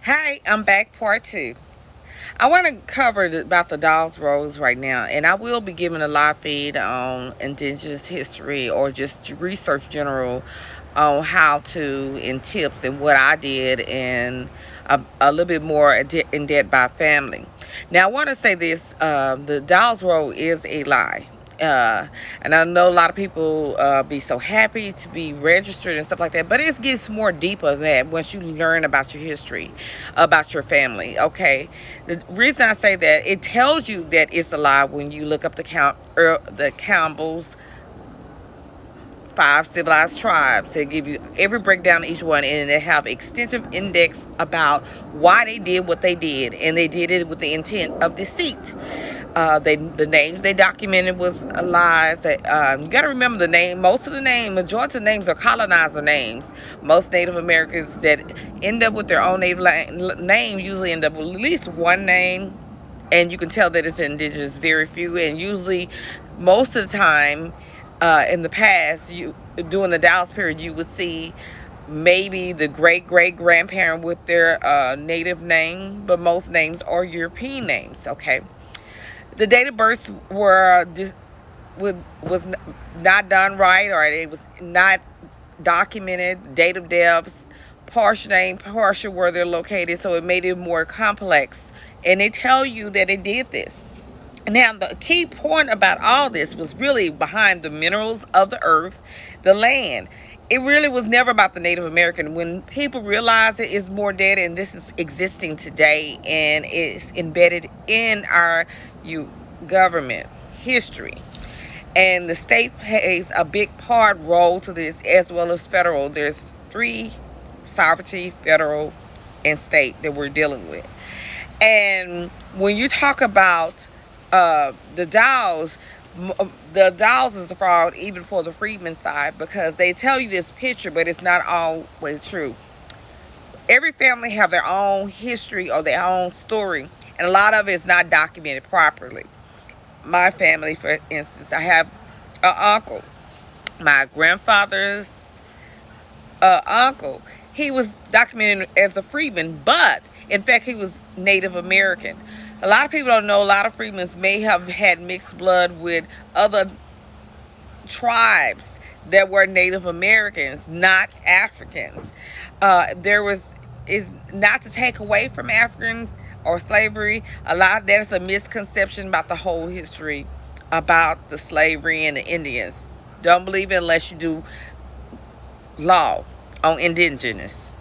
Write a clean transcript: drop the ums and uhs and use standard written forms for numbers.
Hi, I'm back, part two. I want to cover about the Dawes Roads right now, and I will be giving a live feed on Indigenous history or just research general on how to and tips and what I did and a little bit more in depth by family. Now, I want to say this: the Dawes Road is a lie. And I know a lot of people be so happy to be registered and stuff like that, but it gets more deeper than that once you learn about your history, about your family. Okay, the reason I say that, it tells you that it's a lie when you look up the Campbell's five civilized tribes. They give you every breakdown of each one, and they have extensive index about why they did what they did, and they did it with the intent of deceit. The names they documented was lies. That you got to remember the name. Most of the majority of the names are colonizer names. Most Native Americans that end up with their own native name usually end up with at least one name, and you can tell that it's indigenous. Very few, and usually, most of the time, in the past, during the Dawes period, you would see maybe the great great grandparent with their native name, but most names are European names. Okay, the date of births was not done right, or it was not documented. Date of deaths, partial name, partial where they're located, so it made it more complex. And they tell you that it did this. Now, the key point about all this was really behind the minerals of the earth, the land. It really was never about the Native American. When people realize it is more dead, and this is existing today, and it's embedded in our government history, and the state plays a big role to this, as well as federal. There's three: sovereignty, federal, and state that we're dealing with. And when you talk about the Dawes, the Dawes is a fraud even for the freedman side, because they tell you this picture, but it's not always true. Every family have their own history or their own story, and a lot of it is not documented properly. My family, for instance, I have an uncle. My grandfather's uncle, he was documented as a freedman, but in fact he was Native American. A lot of people don't know a lot of freedmen may have had mixed blood with other tribes that were Native Americans, not Africans. Is not to take away from Africans or slavery. There's a misconception about the whole history about the slavery and the Indians. Don't believe it unless you do law on indigenous.